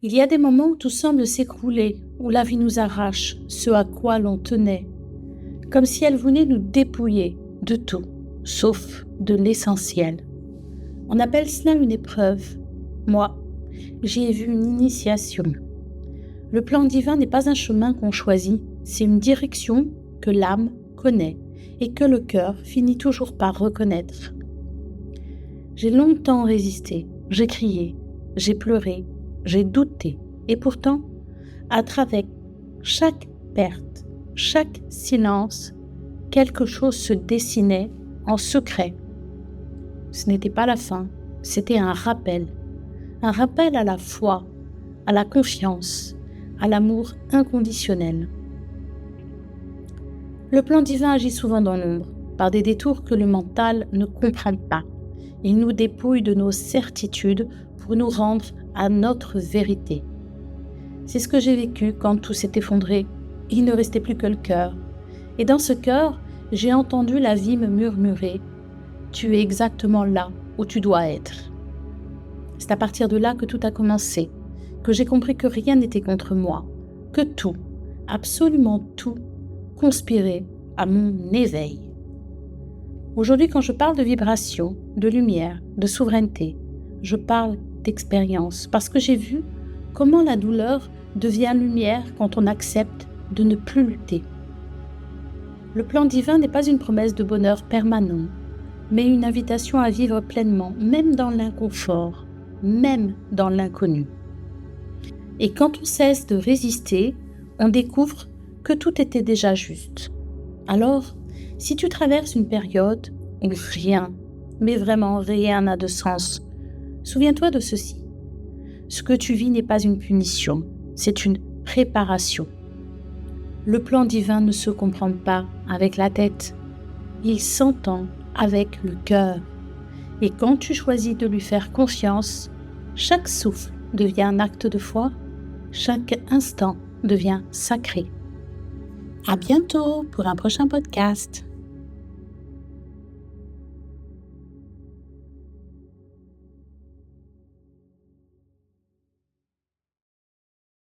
Il y a des moments où tout semble s'écrouler, où la vie nous arrache ce à quoi l'on tenait, comme si elle venait nous dépouiller de tout, sauf de l'essentiel. On appelle cela une épreuve. Moi, j'y ai vu une initiation. Le plan divin n'est pas un chemin qu'on choisit, c'est une direction que l'âme connaît et que le cœur finit toujours par reconnaître. J'ai longtemps résisté, j'ai crié, j'ai pleuré, j'ai douté, et pourtant, à travers chaque perte, chaque silence, quelque chose se dessinait en secret. Ce n'était pas la fin, c'était un rappel à la foi, à la confiance, à l'amour inconditionnel. Le plan divin agit souvent dans l'ombre, par des détours que le mental ne comprend pas. Il nous dépouille de nos certitudes pour nous rendre à notre vérité. C'est ce que j'ai vécu quand tout s'est effondré. Il ne restait plus que le cœur. Et dans ce cœur, j'ai entendu la vie me murmurer « Tu es exactement là où tu dois être ». C'est à partir de là que tout a commencé, que j'ai compris que rien n'était contre moi, que tout, absolument tout, conspirait à mon éveil. Aujourd'hui, quand je parle de vibration, de lumière, de souveraineté, je parle d'expérience parce que j'ai vu comment la douleur devient lumière quand on accepte de ne plus lutter. Le plan divin n'est pas une promesse de bonheur permanent, mais une invitation à vivre pleinement, même dans l'inconfort, même dans l'inconnu. Et quand on cesse de résister, on découvre que tout était déjà juste. Alors, si tu traverses une période où rien, mais vraiment rien n'a de sens, souviens-toi de ceci. Ce que tu vis n'est pas une punition, c'est une préparation. Le plan divin ne se comprend pas avec la tête, il s'entend avec le cœur. Et quand tu choisis de lui faire confiance, chaque souffle devient un acte de foi, chaque instant devient sacré. À bientôt pour un prochain podcast.